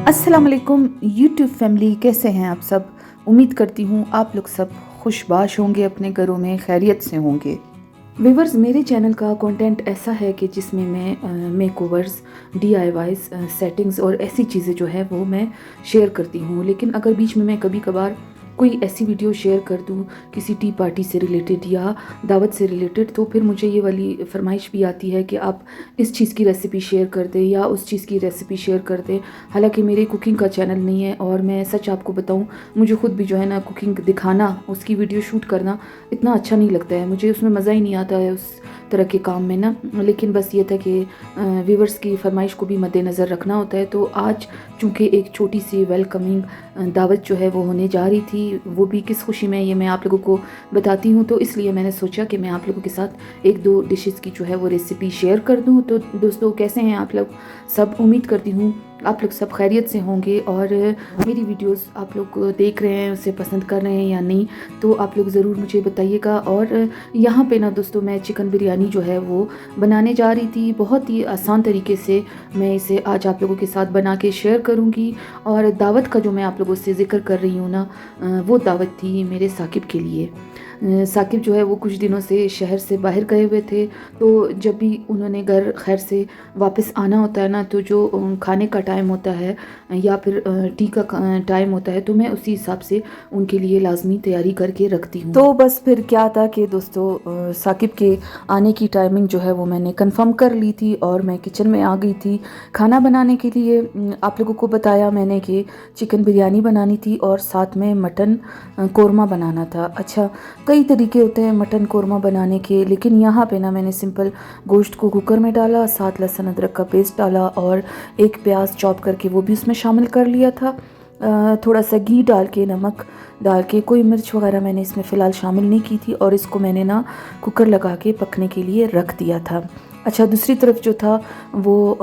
अस्सलाम वालेकुम YouTube family, कैसे हैं आप सब। उम्मीद करती हूँ आप लोग सब खुशबाश होंगे, अपने घरों में खैरियत से होंगे। व्यूवर्स, मेरे चैनल का कंटेंट ऐसा है कि जिसमें मैं मेकओवर्स, DIYs, सेटिंग्स और ऐसी चीज़ें जो है वो मैं शेयर करती हूँ। लेकिन अगर बीच में मैं कभी कभार कोई ऐसी वीडियो शेयर कर दूँ किसी टी पार्टी से रिलेटेड या दावत से रिलेटेड, तो फिर मुझे ये वाली फरमाइश भी आती है कि आप इस चीज़ की रेसिपी शेयर कर दें या उस चीज़ की रेसिपी शेयर कर दें। हालांकि मेरे कुकिंग का चैनल नहीं है और मैं सच आपको बताऊं, मुझे खुद भी जो है ना कुकिंग दिखाना, उसकी वीडियो शूट करना इतना अच्छा नहीं लगता है। मुझे उसमें मज़ा ही नहीं आता है उस तरह के काम में ना। लेकिन बस ये था कि व्यूवर्स की फरमाइश को भी मद्देनज़र रखना होता है। तो आज चूँकि एक छोटी सी वेलकमिंग दावत जो है वो होने जा रही थी, वो भी किस खुशी में, ये मैं आप लोगों को बताती हूँ। तो इसलिए मैंने सोचा कि मैं आप लोगों के साथ एक दो डिशेस की जो है वो रेसिपी शेयर कर दूँ। तो दोस्तों, कैसे हैं आप लोग सब। उम्मीद करती हूँ आप लोग सब खैरियत से होंगे और मेरी वीडियोस आप लोग देख रहे हैं, उसे पसंद कर रहे हैं या नहीं, तो आप लोग ज़रूर मुझे बताइएगा। और यहाँ पे ना दोस्तों, मैं चिकन बिरयानी जो है वो बनाने जा रही थी। बहुत ही आसान तरीके से मैं इसे आज आप लोगों के साथ बना के शेयर करूँगी। और दावत का जो मैं आप लोगों से ज़िक्र कर रही हूँ ना, वो दावत थी मेरे साकिब के लिए। साकिब जो है वो कुछ दिनों से शहर से बाहर गए हुए थे। तो जब भी उन्होंने घर खैर से वापस आना होता है ना, तो जो खाने का टाइम होता है या फिर टी का टाइम होता है, तो मैं उसी हिसाब से उनके लिए लाजमी तैयारी करके रखती हूँ। तो बस फिर क्या था कि दोस्तों, साकिब के आने की टाइमिंग जो है वो मैंने कंफर्म कर ली थी और मैं किचन में आ गई थी खाना बनाने के लिए। आप लोगों को बताया मैंने कि चिकन बिरयानी बनानी थी और साथ में मटन कोरमा बनाना था। अच्छा, कई तरीके होते हैं मटन कोरमा बनाने के, लेकिन यहाँ पे ना मैंने सिंपल गोश्त को कुकर में डाला, साथ लहसुन अदरक का पेस्ट डाला और एक प्याज चॉप करके वो भी उसमें शामिल कर लिया था। थोड़ा सा घी डाल के, नमक डाल के, कोई मिर्च वगैरह मैंने इसमें फ़िलहाल शामिल नहीं की थी और इसको मैंने ना कुकर लगा के पकने के लिए रख दिया था। अच्छा, दूसरी तरफ जो था वो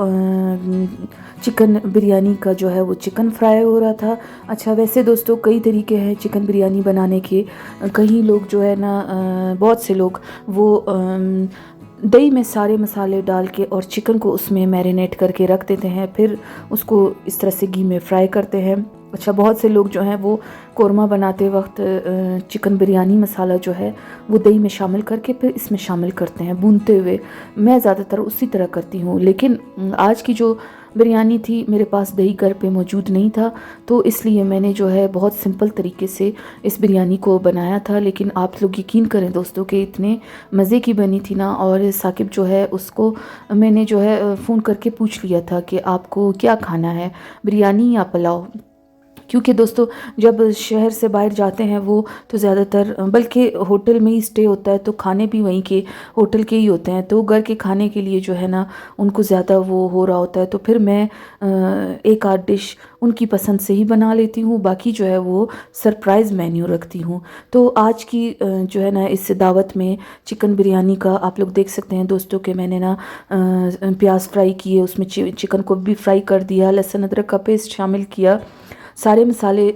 चिकन बिरयानी का जो है वो चिकन फ्राई हो रहा था। अच्छा, वैसे दोस्तों कई तरीके हैं चिकन बिरयानी बनाने के। कई लोग जो है ना, बहुत से लोग वो दही में सारे मसाले डाल के और चिकन को उसमें मैरिनेट करके रख देते हैं, फिर उसको इस तरह से घी में फ्राई करते हैं। अच्छा, बहुत से लोग जो हैं वो कोरमा बनाते वक्त चिकन बिरयानी मसाला जो है वो दही में शामिल करके फिर इसमें शामिल करते हैं भूनते हुए। मैं ज़्यादातर उसी तरह करती हूँ, लेकिन आज की जो बिरयानी थी, मेरे पास दही घर पे मौजूद नहीं था, तो इसलिए मैंने जो है बहुत सिंपल तरीके से इस बिरयानी को बनाया था। लेकिन आप लोग यकीन करें दोस्तों कि इतने मज़े की बनी थी ना। और साकिब जो है उसको मैंने जो है फ़ोन करके पूछ लिया था कि आपको क्या खाना है, बिरयानी या पुलाव। क्योंकि दोस्तों, जब शहर से बाहर जाते हैं वो, तो ज़्यादातर बल्कि होटल में ही स्टे होता है, तो खाने भी वहीं के होटल के ही होते हैं, तो घर के खाने के लिए जो है ना उनको ज़्यादा वो हो रहा होता है। तो फिर मैं एक आध डिश उनकी पसंद से ही बना लेती हूँ, बाकी जो है वो सरप्राइज़ मेन्यू रखती हूँ। तो आज की जो है ना इस दावत में चिकन बिरयानी का आप लोग देख सकते हैं दोस्तों कि मैंने ना प्याज फ्राई किए, उसमें चिकन को भी फ्राई कर दिया, लहसुन अदरक का पेस्ट शामिल किया। सारे मसाले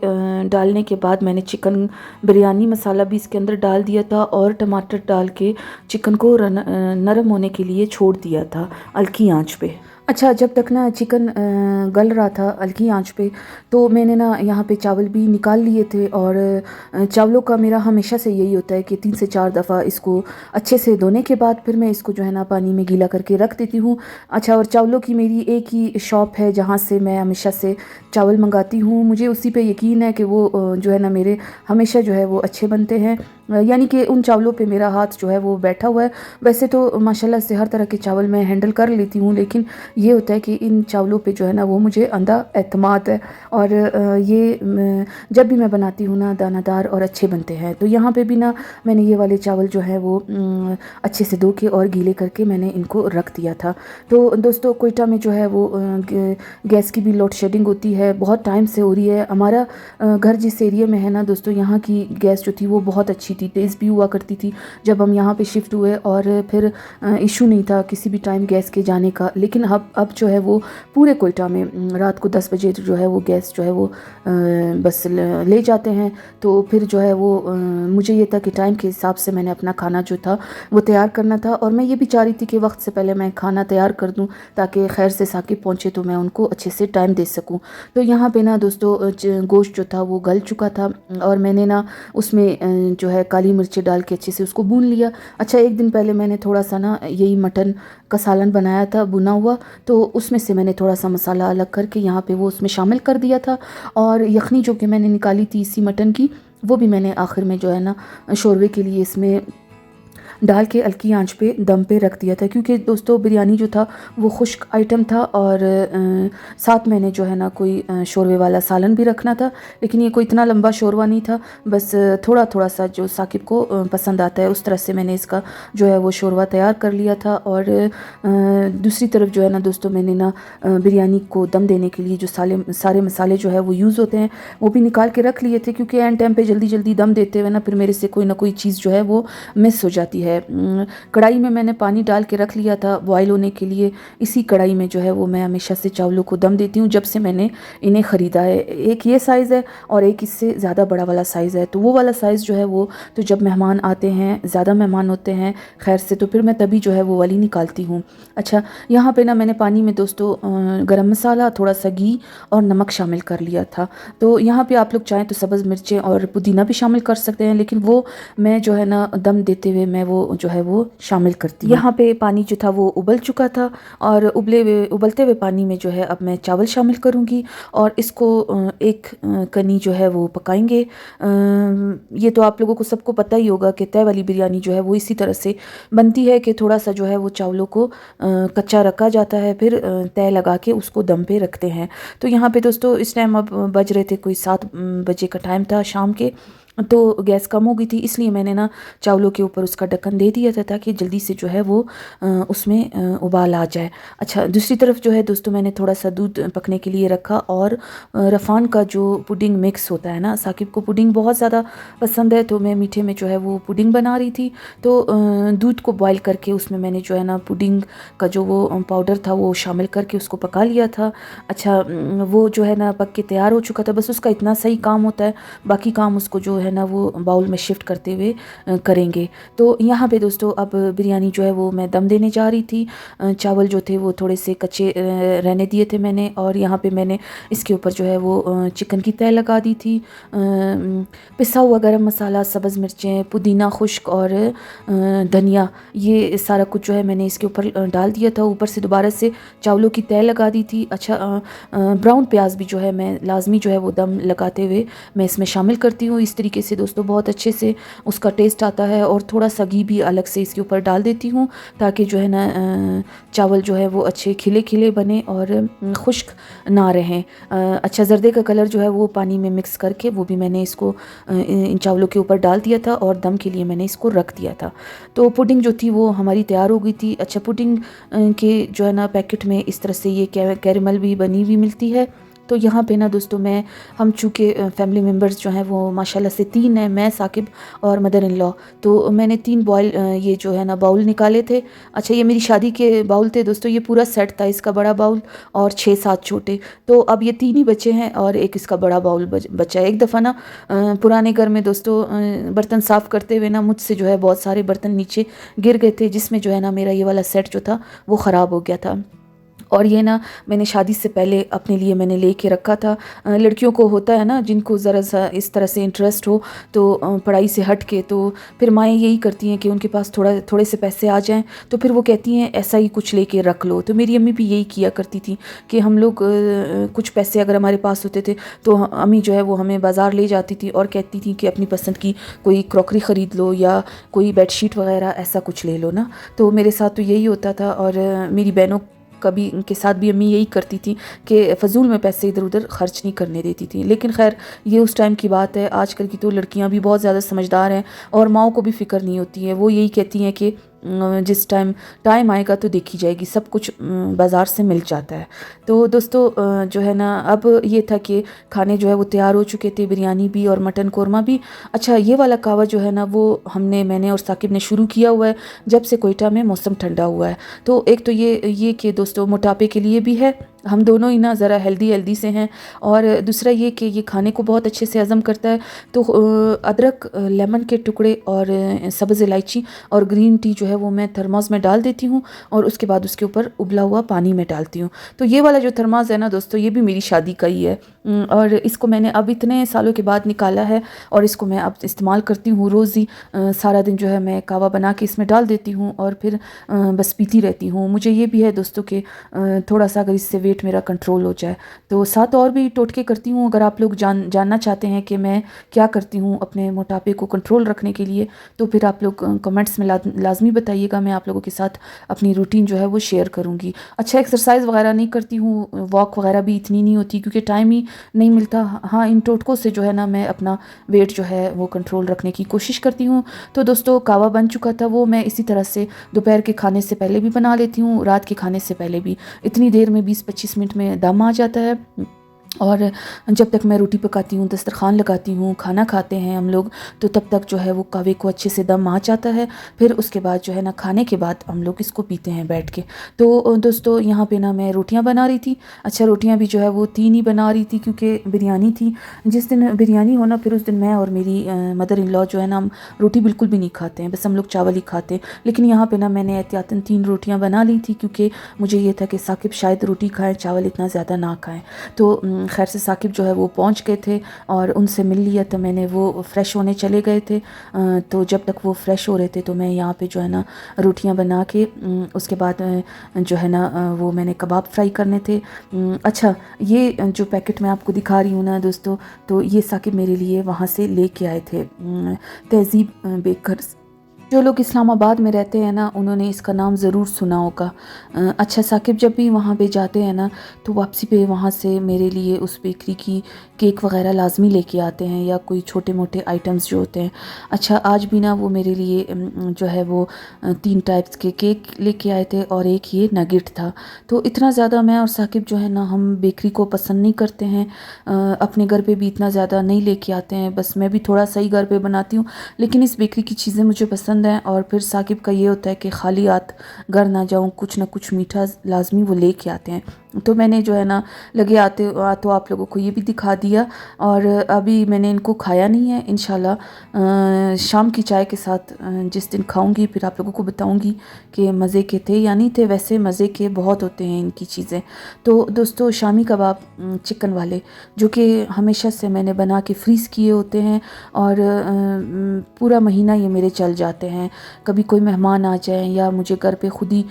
डालने के बाद मैंने चिकन बिरयानी मसाला भी इसके अंदर डाल दिया था और टमाटर डाल के चिकन को नरम होने के लिए छोड़ दिया था हल्की आंच पे। अच्छा, जब तक ना चिकन गल रहा था हल्की आंच पे, तो मैंने ना यहाँ पे चावल भी निकाल लिए थे। और चावलों का मेरा हमेशा से यही होता है कि 3 से 4 दफ़ा इसको अच्छे से धोने के बाद फिर मैं इसको जो है ना पानी में गीला करके रख देती हूँ। अच्छा, और चावलों की मेरी एक ही शॉप है जहाँ से मैं हमेशा से चावल मंगाती हूँ। मुझे उसी पे यकीन है कि वो जो है ना मेरे हमेशा जो है वो अच्छे बनते हैं, यानी कि उन चावलों पे मेरा हाथ जो है वो बैठा हुआ है। वैसे तो माशाल्लाह से हर तरह के चावल मैं हैंडल कर लेती हूँ, लेकिन ये होता है कि इन चावलों पे जो है ना वो मुझे अंधा एतमाद है। और जब भी मैं बनाती हूँ ना, दानादार और अच्छे बनते हैं। तो यहाँ पे भी ना मैंने ये वाले चावल जो है वो अच्छे से धो के और गीले करके मैंने इनको रख दिया था। तो दोस्तों, कोयटा में जो है वो गैस की भी लोड शेडिंग होती है, बहुत टाइम से हो रही है। हमारा घर जिस एरिया में है ना दोस्तों, यहाँ की गैस जो थी वो बहुत अच्छी थी, तेज़ भी हुआ करती थी जब हम यहाँ पे शिफ्ट हुए, और फिर इशू नहीं था किसी भी टाइम गैस के जाने का। लेकिन अब जो है वो पूरे कोयटा में रात को 10 बजे जो है वो गैस जो है वो बस ले जाते हैं। तो फिर जो है वो मुझे ये था कि टाइम के हिसाब से मैंने अपना खाना जो था वो तैयार करना था, और मैं ये भी चाह रही थी कि वक्त से पहले मैं खाना तैयार कर दूं ताकि खैर से साकिब पहुँचे तो मैं उनको अच्छे से टाइम दे सकूं। तो यहाँ पे ना दोस्तों गोश्त जो था वो गल चुका था, और मैंने ना उसमें जो है काली मिर्ची डाल के अच्छे से उसको भून लिया। अच्छा, एक दिन पहले मैंने थोड़ा सा ना यही मटन का सालन बनाया था भुना हुआ, तो उसमें से मैंने थोड़ा सा मसाला अलग करके यहाँ पे वो उसमें शामिल कर दिया था। और यखनी जो कि मैंने निकाली थी इसी मटन की, वो भी मैंने आखिर में जो है ना शोरबे के लिए इसमें डाल के हल्की आंच पे दम पे रख दिया था, क्योंकि दोस्तों बिरयानी जो था वो खुश्क आइटम था, और साथ मैंने जो है ना कोई शोरबे वाला सालन भी रखना था। लेकिन ये कोई इतना लंबा शोरबा नहीं था, बस थोड़ा थोड़ा सा जो साकिब को पसंद आता है उस तरह से मैंने इसका जो है वो शोरबा तैयार कर लिया था। और दूसरी तरफ जो है ना दोस्तों, मैंने ना बिरयानी को दम देने के लिए जो सारे मसाले जो है वो यूज़ होते हैं वो भी निकाल के रख लिए थे, क्योंकि एंड टाइम पे जल्दी जल्दी दम देते हुए ना फिर मेरे से कोई ना कोई चीज़ जो है वो मिस हो जाती है। कढ़ाई में मैंने पानी डाल के रख लिया था बॉयल होने के लिए। इसी कढ़ाई में जो है वो मैं हमेशा से चावलों को दम देती हूँ जब से मैंने इन्हें ख़रीदा है। एक ये साइज़ है और एक इससे ज़्यादा बड़ा वाला साइज़ है, तो वो वाला साइज़ जो है वो तो जब मेहमान आते हैं, ज़्यादा मेहमान होते हैं खैर से, तो फिर मैं तभी जो है वो वाली निकालती हूँ। अच्छा, यहाँ पे ना मैंने पानी में दोस्तों गरम मसाला, थोड़ा सा घी और नमक शामिल कर लिया था। तो यहाँ पे आप लोग चाहें तो सब्ज़ मिर्चें और पुदीना भी शामिल कर सकते हैं, लेकिन वो मैं जो है ना दम देते हुए मैं वो जो है वो शामिल करती हूँ। यहाँ पे पानी जो था वो उबल चुका था, और उबलते हुए पानी में जो है अब मैं चावल शामिल करूँगी और इसको एक कनी जो है वो पकाएंगे। ये तो आप लोगों को सबको पता ही होगा कि तय वाली बिरयानी जो है वो इसी तरह से बनती है कि थोड़ा सा जो है वो चावलों को कच्चा रखा जाता है, फिर तय लगा के उसको दम पे रखते हैं। तो यहाँ पे दोस्तों इस टाइम अब बज रहे थे कोई 7 बजे का टाइम था शाम के, तो गैस कम हो गई थी, इसलिए मैंने ना चावलों के ऊपर उसका ढक्कन दे दिया था ताकि जल्दी से जो है वो उसमें उबाल आ जाए। अच्छा, दूसरी तरफ जो है दोस्तों मैंने थोड़ा सा दूध पकने के लिए रखा, और रफ़ान का जो पुडिंग मिक्स होता है ना, साकिब को पुडिंग बहुत ज़्यादा पसंद है, तो मैं मीठे में जो है वो पुडिंग बना रही थी। तो दूध को बॉयल करके उसमें मैंने जो है ना पुडिंग का जो वो पाउडर था वो शामिल करके उसको पका लिया था। अच्छा, वो जो है ना पक के तैयार हो चुका था, बस उसका इतना सही काम होता है, बाकी काम उसको जो है ना वो बाउल में शिफ्ट करते हुए करेंगे। तो यहाँ पे दोस्तों अब बिरयानी जो है वो मैं दम देने जा रही थी। चावल जो थे वो थोड़े से कच्चे रहने दिए थे मैंने, और यहाँ पे मैंने इसके ऊपर जो है वो चिकन की तह लगा दी थी। पिसा हुआ गरम मसाला, सब्ज़ मिर्चें, पुदीना खुश्क और धनिया, ये सारा कुछ जो है मैंने इसके ऊपर डाल दिया था। ऊपर से दोबारा से चावलों की तह लगा दी थी। अच्छा, ब्राउन प्याज भी जो है मैं लाजमी जो है वो दम लगाते हुए मैं इसमें शामिल करती हूँ। इस तरीके से दोस्तों बहुत अच्छे से उसका टेस्ट आता है, और थोड़ा सा घी भी अलग से इसके ऊपर डाल देती हूँ ताकि जो है ना चावल जो है वो अच्छे खिले खिले बने और खुश्क ना रहें। अच्छा, जर्दे का कलर जो है वो पानी में मिक्स करके वो भी मैंने इसको इन चावलों के ऊपर डाल दिया था, और दम के लिए मैंने इसको रख दिया था। तो पुडिंग जो थी वो हमारी तैयार हो गई थी। अच्छा, पुडिंग के जो है ना पैकेट में इस तरह से ये कैरेमल भी बनी हुई मिलती है। तो यहाँ पे ना दोस्तों हम चूँकि फैमिली मेम्बर्स जो हैं वो माशाल्लाह से 3 हैं, मैं, साकिब और मदर इन लॉ, तो मैंने 3 बॉयल ये जो है ना बाउल निकाले थे। अच्छा, ये मेरी शादी के बाउल थे दोस्तों, ये पूरा सेट था, इसका बड़ा बाउल और 6-7 छोटे। तो अब ये 3 ही बचे हैं और एक इसका बड़ा बाउल बचा है। एक दफ़ा ना पुराने घर में दोस्तों बर्तन साफ़ करते हुए ना मुझसे जो है बहुत सारे बर्तन नीचे गिर गए थे, जिसमें जो है ना मेरा ये वाला सेट जो था वो ख़राब हो गया था। और ये ना मैंने शादी से पहले अपने लिए मैंने ले के रखा था। लड़कियों को होता है ना जिनको ज़रा सा इस तरह से इंटरेस्ट हो, तो पढ़ाई से हट के तो फिर माएँ यही करती हैं कि उनके पास थोड़े से पैसे आ जाएं, तो फिर वो कहती हैं ऐसा ही कुछ लेके रख लो। तो मेरी अम्मी भी यही किया करती थी कि हम लोग कुछ पैसे अगर हमारे पास होते थे तो अम्मी जो है वो हमें बाज़ार ले जाती थी और कहती थी कि अपनी पसंद की कोई क्रॉकरी ख़रीद लो या कोई बेडशीट वगैरह ऐसा कुछ ले लो ना। तो मेरे साथ तो यही होता था, और मेरी बहनों कभी के साथ भी अम्मी यही करती थी कि फ़जूल में पैसे इधर उधर ख़र्च नहीं करने देती थी। लेकिन खैर ये उस टाइम की बात है, आजकल की तो लड़कियां भी बहुत ज़्यादा समझदार हैं और माओं को भी फ़िक्र नहीं होती है। वो यही कहती हैं कि जिस टाइम आएगा तो देखी जाएगी, सब कुछ बाज़ार से मिल जाता है। तो दोस्तों जो है ना, अब ये था कि खाने जो है वो तैयार हो चुके थे, बिरयानी भी और मटन कोरमा भी। अच्छा, ये वाला कहवा जो है ना वो मैंने और साकिब ने शुरू किया हुआ है जब से कोयटा में मौसम ठंडा हुआ है। तो एक तो ये कि दोस्तों मोटापे के लिए भी है, हम दोनों ही ना ज़रा हेल्दी से हैं, और दूसरा ये कि ये खाने को बहुत अच्छे से हज़म करता है। तो अदरक, लेमन के टुकड़े और सब्ज़ इलायची और ग्रीन टी जो है वो मैं थर्मास में डाल देती हूँ, और उसके बाद उसके ऊपर उबला हुआ पानी में डालती हूँ। तो ये वाला जो थर्मास है ना दोस्तों, ये भी मेरी शादी का ही है, और इसको मैंने अब इतने सालों के बाद निकाला है, और इसको मैं अब इस्तेमाल करती हूँ रोज़ ही। सारा दिन जो है मैं कहवा बना के इसमें डाल देती हूँ और फिर बस पीती रहती हूँ। मुझे ये भी है दोस्तों कि थोड़ा सा अगर इससे वेट मेरा कंट्रोल हो जाए, तो साथ और भी टोटके करती हूँ। अगर आप लोग जानना चाहते हैं कि मैं क्या करती हूँ अपने मोटापे को कंट्रोल रखने के लिए, तो फिर आप लोग कमेंट्स में लाजमी बताइएगा, मैं आप लोगों के साथ अपनी रूटीन जो है वो शेयर करूँगी। अच्छा, एक्सरसाइज वगैरह नहीं करती हूँ, वॉक वगैरह भी इतनी नहीं होती क्योंकि टाइम ही नहीं मिलता। हाँ, इन टोटकों से जो है ना मैं अपना वेट जो है वो कंट्रोल रखने की कोशिश करती हूँ। तो दोस्तों कहवा बन चुका था, वो मैं इसी तरह से दोपहर के खाने से पहले भी बना लेती हूँ, रात के खाने से पहले भी। इतनी देर में 20-25 मिनट में दम आ जाता है। और जब तक मैं रोटी पकाती हूँ, दस्तरखान लगाती हूँ, खाना खाते हैं हम लोग, तो तब तक जो है वो कहवे को अच्छे से दम आ जाता है। फिर उसके बाद जो है ना खाने के बाद हम लोग इसको पीते हैं बैठ के। तो दोस्तों यहाँ पे ना मैं रोटियाँ बना रही थी। अच्छा, रोटियाँ भी जो है वो 3 ही बना रही थी क्योंकि बिरयानी थी। जिस दिन बिरयानी हो ना, फिर उस दिन मैं और मेरी मदर इन लॉ जो है ना, हम रोटी बिल्कुल भी नहीं खाते हैं, बस हम लोग चावल ही खाते हैं। लेकिन यहाँ पर ना मैंने एहतियातन 3 रोटियाँ बना ली थी क्योंकि मुझे ये था कि साकिब शायद रोटी खाएँ, चावल इतना ज़्यादा ना खाएँ। तो खैर से साकिब जो है वो पहुंच गए थे और उनसे मिल लिया, तो मैंने वो फ़्रेश होने चले गए थे। तो जब तक वो फ़्रेश हो रहे थे तो मैं यहाँ पे जो है ना रोटियां बना के उसके बाद जो है ना वो मैंने कबाब फ्राई करने थे। अच्छा, ये जो पैकेट मैं आपको दिखा रही हूँ ना दोस्तों, तो ये साकिब मेरे लिए वहाँ से लेके आए थे, तहज़ीब बेकर्स। जो लोग इस्लामाबाद में रहते हैं ना, उन्होंने इसका नाम ज़रूर सुना होगा। अच्छा, साकिब जब भी वहाँ पे जाते हैं ना, तो वापसी पे वहाँ से मेरे लिए उस बेकरी की केक वगैरह लाजमी लेके आते हैं, या कोई छोटे मोटे आइटम्स जो होते हैं। अच्छा, आज भी ना वो मेरे लिए जो है वो 3 टाइप्स के केक लेके आए थे और एक ये नगेट था। तो इतना ज़्यादा मैं और साकिब जो है ना, हम बेकरी को पसंद नहीं करते हैं। अपने घर पे भी इतना ज़्यादा नहीं लेके आते हैं, बस मैं भी थोड़ा सा ही घर पे बनाती हूँ, लेकिन इस बेकरी की चीज़ें मुझे पसंद हैं। और फिर साकिब का ये होता है कि खाली हाथ घर ना जाऊँ, कुछ ना कुछ मीठा लाजमी वो लेके आते हैं। तो मैंने जो है ना लगे आते तो आप लोगों को ये भी दिखा दिया, और अभी मैंने इनको खाया नहीं है। इंशाल्लाह शाम की चाय के साथ जिस दिन खाऊंगी फिर आप लोगों को बताऊंगी कि मज़े के थे या नहीं थे। वैसे मज़े के बहुत होते हैं इनकी चीज़ें। तो दोस्तों, शामी कबाब चिकन वाले, जो कि हमेशा से मैंने बना के फ्रीज़ किए होते हैं, और पूरा महीना ये मेरे चल जाते हैं। कभी कोई मेहमान आ जाए या मुझे घर पे खुद ही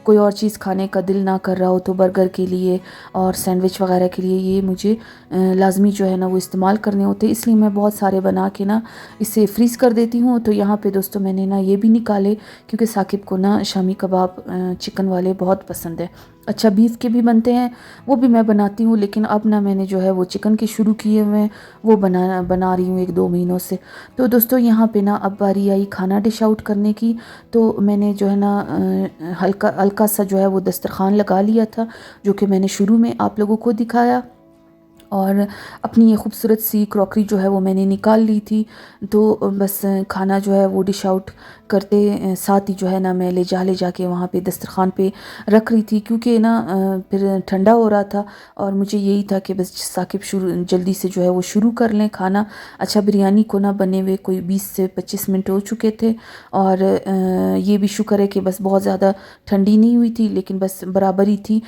कोई और चीज़ खाने का दिल ना कर रहा हो, तो बर्गर के लिए और सैंडविच वगैरह के लिए ये मुझे लाजमी जो है ना वो इस्तेमाल करने होते हैं। इसलिए मैं बहुत सारे बना के ना इसे फ्रीज़ कर देती हूँ। तो यहाँ पे दोस्तों मैंने ना ये भी निकाले क्योंकि साकिब को ना शामी कबाब चिकन वाले बहुत पसंद है। अच्छा, बीफ के भी बनते हैं, वो भी मैं बनाती हूँ, लेकिन अब ना मैंने जो है वो चिकन के शुरू किए हुए हैं, वो बना रही हूँ 1-2 महीनों से। तो दोस्तों यहाँ पे ना अब बारी आई खाना डिश आउट करने की। तो मैंने जो है ना हल्का सा जो है वो दस्तरखान लगा लिया था, जो कि मैंने शुरू में आप लोगों को दिखाया। और अपनी ये खूबसूरत सी क्रॉकरी जो है वो मैंने निकाल ली थी। तो बस खाना जो है वो डिश आउट करते साथ ही जो है ना मैं ले जा के वहाँ पे दस्तरखान पे रख रही थी, क्योंकि ना फिर ठंडा हो रहा था और मुझे यही था कि बस साकिब जल्दी से जो है वो शुरू कर लें खाना। अच्छा, बिरयानी को ना बने हुए कोई 20 से 25 मिनट हो चुके थे, और ये भी शुक्र है कि बस बहुत ज़्यादा ठंडी नहीं हुई थी, लेकिन बस बराबर ही थी।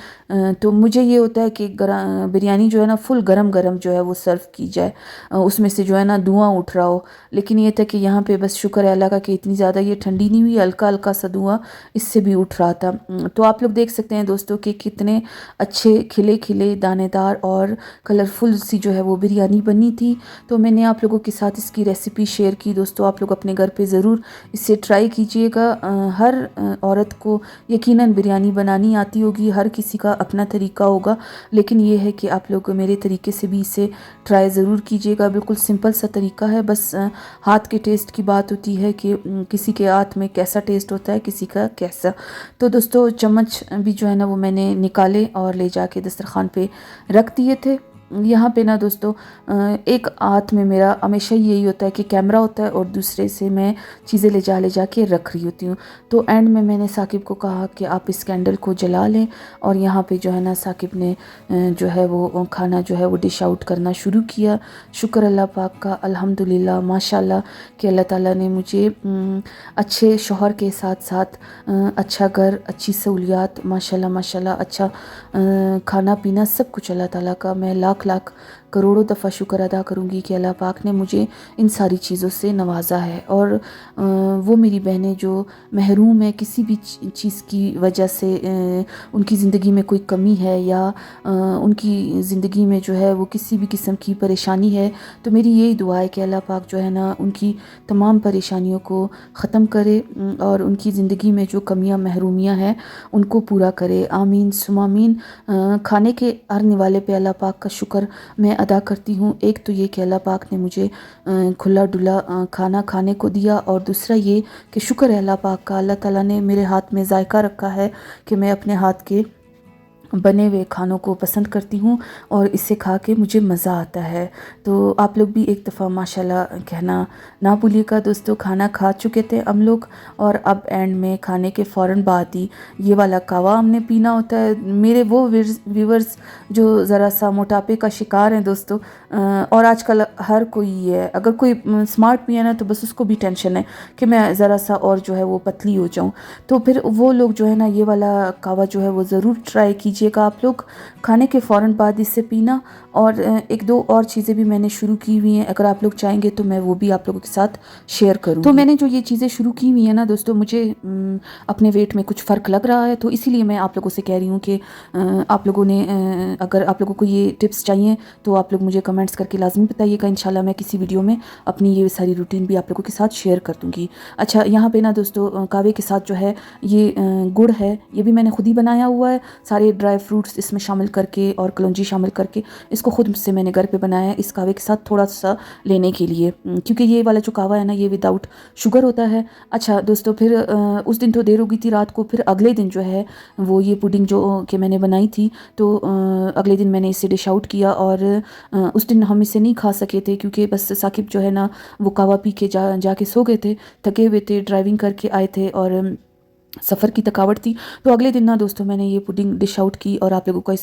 तो मुझे ये होता है कि बिरयानी जो है ना फुल गरम गरम जो है वो सर्व की जाए, उसमें से जो है ना धुआं उठ रहा हो। लेकिन ये था कि यहाँ पे बस शुक्र है अल्लाह का कि इतनी ज़्यादा ये ठंडी नहीं हुई, हल्का हल्का सा धुआं इससे भी उठ रहा था। तो आप लोग देख सकते हैं दोस्तों कि कितने अच्छे खिले खिले दानेदार और कलरफुल सी जो है वो बिरयानी बनी थी। तो मैंने आप लोगों के साथ इसकी रेसिपी शेयर की। दोस्तों, आप लोग अपने घर पे ज़रूर इसे ट्राई कीजिएगा। हर औरत को यकीनन बिरयानी बनानी आती होगी, हर किसी का अपना तरीका होगा, लेकिन ये है कि आप लोग मेरे तरीके से भी इसे ट्राई ज़रूर कीजिएगा। बिल्कुल सिंपल सा तरीका है, बस हाथ के टेस्ट की बात होती है कि किसी के हाथ में कैसा टेस्ट होता है, किसी का कैसा। तो दोस्तों चम्मच भी जो है ना वो मैंने निकाले और ले जाके दस्तरखान पे रख दिए थे। यहाँ पे ना दोस्तों एक हाथ में मेरा हमेशा यही होता है कि कैमरा होता है और दूसरे से मैं चीज़ें ले जा के रख रही होती हूँ। तो एंड में मैंने साकिब को कहा कि आप इस कैंडल को जला लें, और यहाँ पे जो है ना साकिब ने जो है वो खाना जो है वो डिश आउट करना शुरू किया। शुक्र अल्लाह पाक का, अल्हम्दुलिल्लाह, माशाल्लाह कि अल्लाह ताला ने मुझे अच्छे शौहर के साथ साथ अच्छा घर, अच्छी सहूलियात, माशाल्लाह माशाल्लाह, अच्छा खाना पीना, सब कुछ अल्लाह ताला का मैं लाख लाख करोड़ों दफ़ा शुक्र अदा करूँगी कि अल्लाह पाक ने मुझे इन सारी चीज़ों से नवाजा है। और वो मेरी बहनें जो महरूम है किसी भी चीज़ की वजह से, उनकी ज़िंदगी में कोई कमी है या उनकी ज़िंदगी में जो है वो किसी भी किस्म की परेशानी है, तो मेरी यही दुआ है कि अल्लाह पाक जो है ना उनकी तमाम परेशानियों को ख़त्म करे और उनकी ज़िंदगी में जो कमियां महरूमियां हैं उनको पूरा करे। आमीन सुमा आमीन। खाने के हर निवाले पे अल्लाह पाक का शुक्र मैं अदा करती हूँ। एक तो ये कि अल्लाह पाक ने मुझे खुला डुला खाना खाने को दिया, और दूसरा ये कि शुक्र है अल्लाह पाक का, अल्लाह ताला ने मेरे हाथ में जायका रखा है कि मैं अपने हाथ के बने हुए खानों को पसंद करती हूँ और इसे खा के मुझे मज़ा आता है। तो आप लोग भी एक दफ़ा माशाल्लाह कहना ना भूलिएगा। दोस्तों खाना खा चुके थे हम लोग, और अब एंड में खाने के फ़ौरन बाद ही ये वाला कहवा हमने पीना होता है। मेरे वो व्यूवर्स जो ज़रा सा मोटापे का शिकार हैं दोस्तों, और आजकल हर कोई है, अगर कोई स्मार्ट भी है ना तो बस उसको भी टेंशन है कि मैं ज़रा सा और जो है वो पतली हो जाऊँ। तो फिर वो लोग जो है ना ये वाला कहवा जो है वो ज़रूर ट्राई कीजिएगा आप लोग, खाने के फ़ौरन बाद इससे पीना। और एक दो और चीज़ें भी मैंने शुरू की हुई हैं, अगर आप लोग चाहेंगे तो मैं वो भी आप लोगों के साथ शेयर करूँ। तो मैंने जो ये चीज़ें शुरू की हुई हैं ना दोस्तों, मुझे अपने वेट में कुछ फ़र्क लग रहा है, तो इसीलिए मैं आप लोगों से कह रही हूँ कि आप लोगों ने अगर आप लोगों को ये टिप्स चाहिए तो आप लोग मुझे कमेंट्स करके लाजमी बताइएगा। इंशाल्लाह मैं किसी वीडियो में अपनी ये सारी रूटीन भी आप लोगों के साथ शेयर कर दूँगी। अच्छा, यहाँ पे ना दोस्तों कहवे के साथ जो है ये गुड़ है, ये भी मैंने खुद ही बनाया हुआ है, सारे ड्राई फ्रूट्स इसमें शामिल करके और कलौंजी शामिल करके इसको खुद से मैंने घर पे बनाया है इस कहवे के साथ थोड़ा सा लेने के लिए, क्योंकि ये वाला जो कहवा है ना ये विदाउट शुगर होता है। अच्छा दोस्तों, फिर उस दिन तो देर हो गई थी रात को, फिर अगले दिन जो है वो ये पुडिंग जो कि मैंने बनाई थी, तो अगले दिन मैंने इसे डिश आउट किया। और उस दिन हम इसे नहीं खा सके थे क्योंकि बस साकिब जो है ना वो कहवा पी के जाके सो गए थे, थके हुए थे, ड्राइविंग करके आए थे और सफ़र की थकावट थी। तो अगले दिन ना दोस्तों मैंने ये पुडिंग डिश आउट की और आप लोगों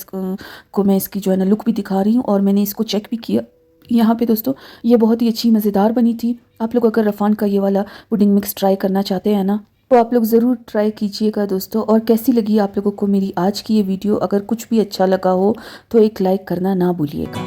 को मैं इसकी जो है ना लुक भी दिखा रही हूँ, और मैंने इसको चेक भी किया यहाँ पे दोस्तों, ये बहुत ही अच्छी मज़ेदार बनी थी। आप लोग अगर रफ़ान का ये वाला पुडिंग मिक्स ट्राई करना चाहते हैं ना तो आप लोग ज़रूर ट्राई कीजिएगा दोस्तों। और कैसी लगी आप लोगों को मेरी आज की ये वीडियो, अगर कुछ भी अच्छा लगा हो तो एक लाइक करना ना भूलिएगा।